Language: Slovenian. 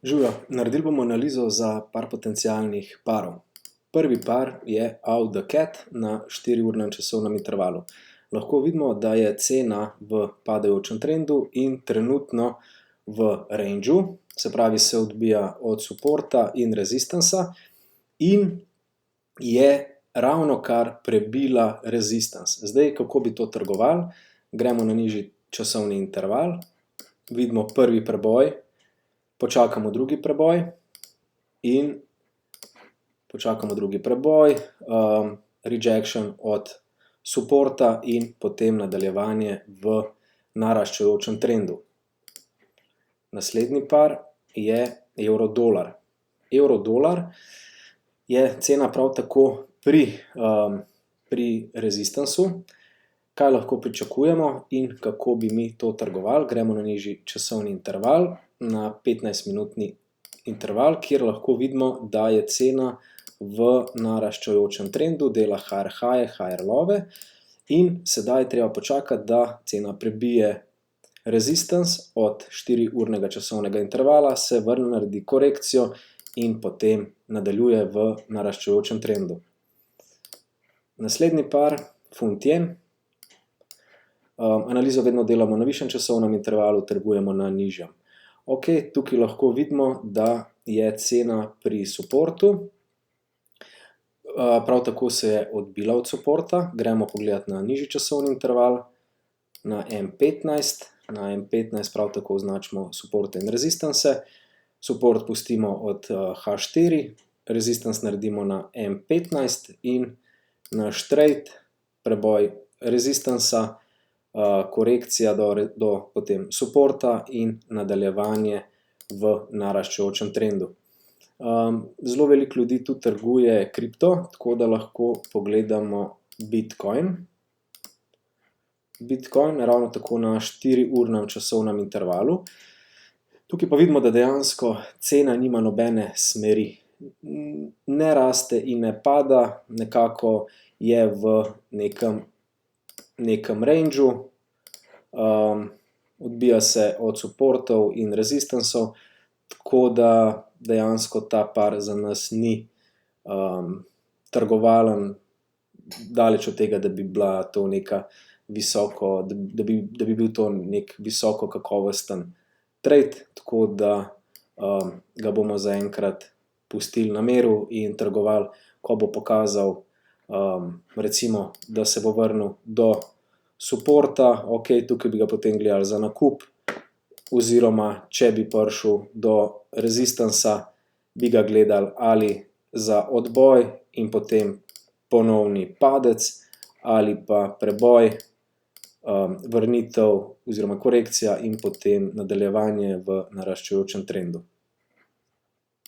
Živjo, naredili bomo analizo za par potencialnih parov. Prvi par je Out the Cat na 4-urnem časovnem intervalu. Lahko vidimo, da je cena v padajočem trendu in trenutno v rangeu, se pravi se odbija od supporta in rezistansa in je ravnokar prebila rezistans. Zdaj, kako bi to trgovali? Gremo na nižji časovni interval, vidimo prvi preboj, počakamo drugi preboj in počakamo drugi preboj, rejection od supporta in potem nadaljevanje v naraščajočem trendu. Naslednji par je evro-dolar. Evro-dolar je cena prav tako pri rezistansu. Kaj lahko pričakujemo in kako bi mi to trgovali? Gremo na nižji časovni interval, na 15-minutni interval, kjer lahko vidimo, da je cena v naraščajočem trendu, dela higher high, higher low in sedaj je treba počakati, da cena prebije resistance od 4-urnega časovnega intervala, se vrne, naredi korekcijo in potem nadaljuje v naraščajočem trendu. Naslednji par, funt-jen. Analizo vedno delamo na višjem časovnem intervalu, trgujemo na nižjem. Ok, tukaj lahko vidimo, da je cena pri supportu, prav tako se je odbila od supporta. Gremo pogledati na nižji časovni interval, na M15. Na M15 prav tako označimo supporte in rezistanse. Support pustimo od H4, rezistans naredimo na M15 in naš trade, preboj rezistansa, korekcija do potem supporta in nadaljevanje v naraščajočem trendu. Zelo veliko ljudi tudi trguje kripto, tako da lahko pogledamo Bitcoin. Bitcoin ravno tako na 4-urnem časovnem intervalu. Tukaj pa vidimo, da dejansko cena nima nobene smeri. Ne raste in ne pada, nekako je v nekem rangeu, odbija se od supportov in rezistansov, tako da dejansko ta par za nas ni trgovalen, daleč od tega, da bi bila to neka da bi bil to nek visoko kakovosten trade, tako da ga bomo zaenkrat pustili na miru in trgovali, ko bo pokazal, recimo, da se bo vrnil do supporta, ok, tukaj bi ga potem gledali za nakup, oziroma če bi prišel do rezistansa, bi ga gledali ali za odboj in potem ponovni padec, ali pa preboj, vrnitev oziroma korekcija in potem nadaljevanje v naraščajočem trendu.